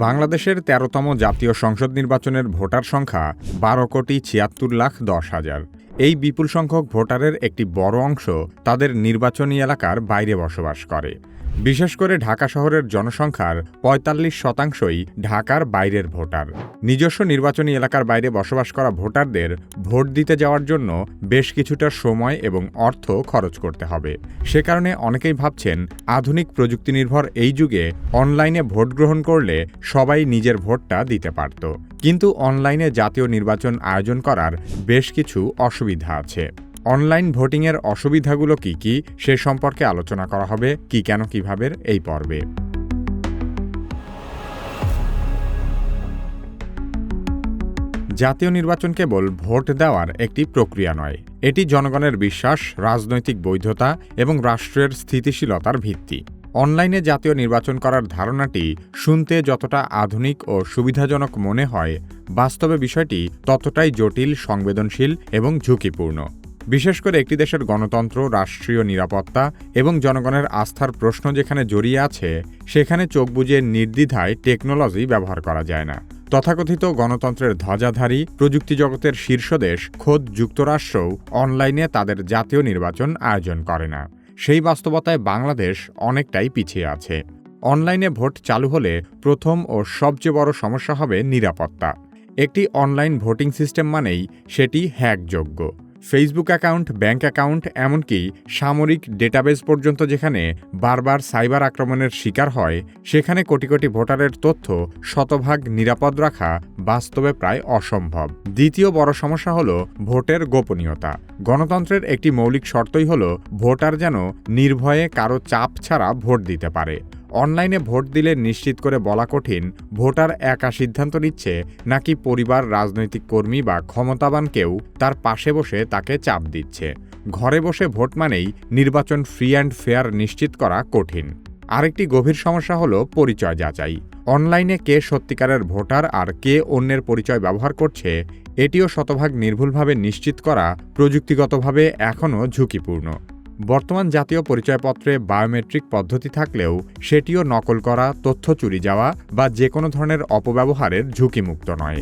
বাংলাদেশের ১৩তম জাতীয় সংসদ নির্বাচনের ভোটার সংখ্যা ১২,৭৬,১০,০০০। এই বিপুল সংখ্যক ভোটারের একটি বড় অংশ তাদের নির্বাচনী এলাকার বাইরে বসবাস করে। বিশেষ করে ঢাকা শহরের জনসংখ্যার ৪৫%ই ঢাকার বাইরের ভোটার। নিজস্ব নির্বাচনী এলাকার বাইরে বসবাস করা ভোটারদের ভোট দিতে যাওয়ার জন্য বেশ কিছুটা সময় এবং অর্থ খরচ করতে হবে। সে কারণে অনেকেই ভাবছেন, আধুনিক প্রযুক্তি নির্ভর এই যুগে অনলাইনে ভোট গ্রহণ করলে সবাই নিজের ভোটটা দিতে পারত। কিন্তু অনলাইনে জাতীয় নির্বাচন আয়োজন করার বেশ কিছু অসুবিধা আছে। অনলাইন ভোটিংয়ের অসুবিধাগুলো কি কি সে সম্পর্কে আলোচনা করা হবে কি কেন কিভাবে এই পর্বে। জাতীয় নির্বাচন কেবল ভোট দেওয়ার একটি প্রক্রিয়া নয়, এটি জনগণের বিশ্বাস, রাজনৈতিক বৈধতা এবং রাষ্ট্রের স্থিতিশীলতার ভিত্তি। অনলাইনে জাতীয় নির্বাচন করার ধারণাটি শুনতে যতটা আধুনিক ও সুবিধাজনক মনে হয়, বাস্তবে বিষয়টি ততটাই জটিল, সংবেদনশীল এবং ঝুঁকিপূর্ণ। বিশেষ করে একটি দেশের গণতন্ত্র, রাষ্ট্রীয় নিরাপত্তা এবং জনগণের আস্থার প্রশ্ন যেখানে জড়িয়ে আছে, সেখানে চোখ বুজে নির্দ্বিধায় টেকনোলজি ব্যবহার করা যায় না। তথাকথিত গণতন্ত্রের ধ্বজাধারী প্রযুক্তি জগতের শীর্ষ দেশ খোদ যুক্তরাষ্ট্রও অনলাইনে তাদের জাতীয় নির্বাচন আয়োজন করে না। সেই বাস্তবতায় বাংলাদেশ অনেকটাই পিছিয়ে আছে। অনলাইনে ভোট চালু হলে প্রথম ও সবচেয়ে বড় সমস্যা হবে নিরাপত্তা। একটি অনলাইন ভোটিং সিস্টেম মানেই সেটি হ্যাকযোগ্য। ফেসবুক অ্যাকাউন্ট, ব্যাংক অ্যাকাউন্ট, এমনকি সামরিক ডেটাবেস পর্যন্ত যেখানে বারবার সাইবার আক্রমণের শিকার হয়, সেখানে কোটি কোটি ভোটারের তথ্য শতভাগ নিরাপদ রাখা বাস্তবে প্রায় অসম্ভব। দ্বিতীয় বড় সমস্যা হল ভোটের গোপনীয়তা। গণতন্ত্রের একটি মৌলিক শর্তই হল ভোটার যেন নির্ভয়ে কারো চাপ ছাড়া ভোট দিতে পারে। অনলাইনে ভোট দিলে নিশ্চিত করে বলা কঠিন ভোটার একা সিদ্ধান্ত নিচ্ছে নাকি পরিবার, রাজনৈতিক কর্মী বা ক্ষমতাবান কেউ তার পাশে বসে তাকে চাপ দিচ্ছে। ঘরে বসে ভোট মানেই নির্বাচন ফ্রি অ্যান্ড ফেয়ার নিশ্চিত করা কঠিন। আরেকটি গভীর সমস্যা হল পরিচয় যাচাই। অনলাইনে কে সত্যিকারের ভোটার আর কে অন্যের পরিচয় ব্যবহার করছে, এটিও শতভাগ নির্ভুলভাবে নিশ্চিত করা প্রযুক্তিগতভাবে এখনও ঝুঁকিপূর্ণ। বর্তমান জাতীয় পরিচয়পত্রে বায়োমেট্রিক পদ্ধতি থাকলেও সেটিও নকল করা, তথ্য চুরি যাওয়া বা যে কোনো ধরনের অপব্যবহারের ঝুঁকিমুক্ত নয়।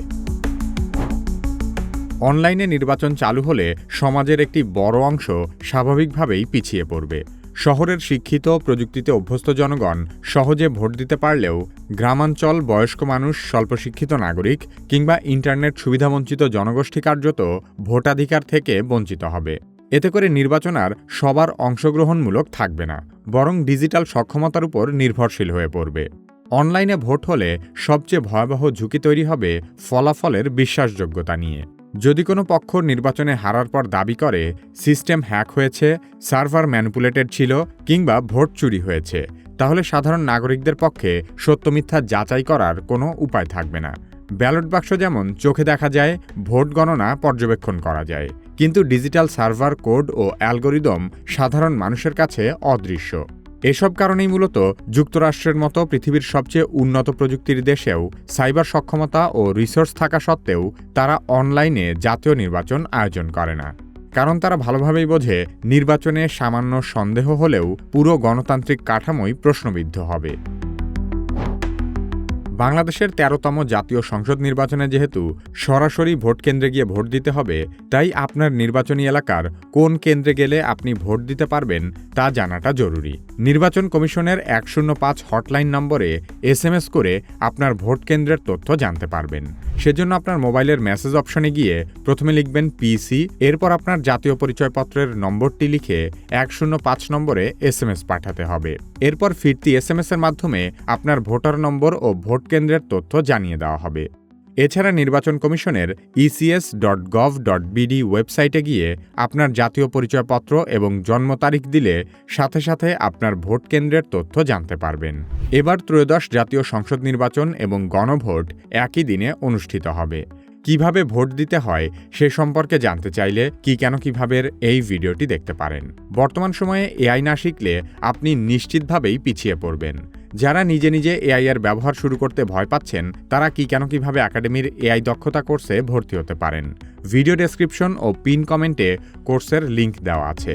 অনলাইনে নির্বাচন চালু হলে সমাজের একটি বড় অংশ স্বাভাবিকভাবেই পিছিয়ে পড়বে। শহরের শিক্ষিত, প্রযুক্তিতে অভ্যস্ত জনগণ সহজে ভোট দিতে পারলেও গ্রামাঞ্চল, বয়স্ক মানুষ, স্বল্পশিক্ষিত নাগরিক কিংবা ইন্টারনেট সুবিধাবঞ্চিত জনগোষ্ঠী কার্যত ভোটাধিকার থেকে বঞ্চিত হবে। এতে করে নির্বাচন আর সবার অংশগ্রহণমূলক থাকবে না, বরং ডিজিটাল সক্ষমতার উপর নির্ভরশীল হয়ে পড়বে। অনলাইনে ভোট হলে সবচেয়ে ভয়াবহ ঝুঁকি তৈরি হবে ফলাফলের বিশ্বাসযোগ্যতা নিয়ে। যদি কোনো পক্ষ নির্বাচনে হারার পর দাবি করে সিস্টেম হ্যাক হয়েছে, সার্ভার ম্যানিপুলেটেড ছিল কিংবা ভোট চুরি হয়েছে, তাহলে সাধারণ নাগরিকদের পক্ষে সত্য মিথ্যা যাচাই করার কোনো উপায় থাকবে না। ব্যালট বাক্স যেমন চোখে দেখা যায়, ভোট গণনা পর্যবেক্ষণ করা যায়, কিন্তু ডিজিটাল সার্ভার, কোড ও অ্যালগোরিদম সাধারণ মানুষের কাছে অদৃশ্য। এসব কারণেই মূলত যুক্তরাষ্ট্রের মতো পৃথিবীর সবচেয়ে উন্নত প্রযুক্তির দেশেও সাইবার সক্ষমতা ও রিসোর্স থাকা সত্ত্বেও তারা অনলাইনে জাতীয় নির্বাচন আয়োজন করে না। কারণ তারা ভালোভাবেই বোঝে, নির্বাচনে সামান্য সন্দেহ হলেও পুরো গণতান্ত্রিক কাঠামোই প্রশ্নবিদ্ধ হবে। বাংলাদেশের ১৩তম জাতীয় সংসদ নির্বাচনে যেহেতু সরাসরি ভোট কেন্দ্রে গিয়ে ভোট দিতে হবে, তাই আপনার নির্বাচনী এলাকার কোন কেন্দ্রে গেলে আপনি ভোট দিতে পারবেন তা জানাটা জরুরি। নির্বাচন কমিশনের ১০৫ হটলাইন নম্বরে SMS করে আপনার ভোট কেন্দ্রের তথ্য জানতে পারবেন। সেজন্য আপনার মোবাইলের মেসেজ অপশনে গিয়ে প্রথমে লিখবেন PC, এরপর আপনার জাতীয় পরিচয়পত্রের নম্বরটি লিখে ১০৫ নম্বরে SMS পাঠাতে হবে। এরপর ফিরতি SMS এর মাধ্যমে আপনার ভোটার নম্বর ও ভোট কেন্দ্রের তথ্য জানিয়ে দেওয়া হবে। এছাড়া নির্বাচন কমিশনের ecs.gov.bd ওয়েবসাইটে গিয়ে আপনার জাতীয় পরিচয়পত্র এবং জন্ম তারিখ দিলে সাথে সাথে আপনার ভোট কেন্দ্রের তথ্য জানতে পারবেন। এবার ত্রয়োদশ জাতীয় সংসদ নির্বাচন এবং গণভোট একই দিনে অনুষ্ঠিত হবে। কিভাবে ভোট দিতে হয় সে সম্পর্কে জানতে চাইলে কি কেন কিভাবে এই ভিডিওটি দেখতে পারেন। বর্তমান সময়ে AI না শিখলে আপনি নিশ্চিতভাবেই পিছিয়ে পড়বেন। যারা নিজে নিজে AI এর ব্যবহার শুরু করতে ভয় পাচ্ছেন, তারা কি কেন কিভাবে একাডেমির AI দক্ষতা কোর্সে ভর্তি হতে পারেন। ভিডিও ডেসক্রিপশন ও পিন কমেন্টে কোর্সের লিংক দেওয়া আছে।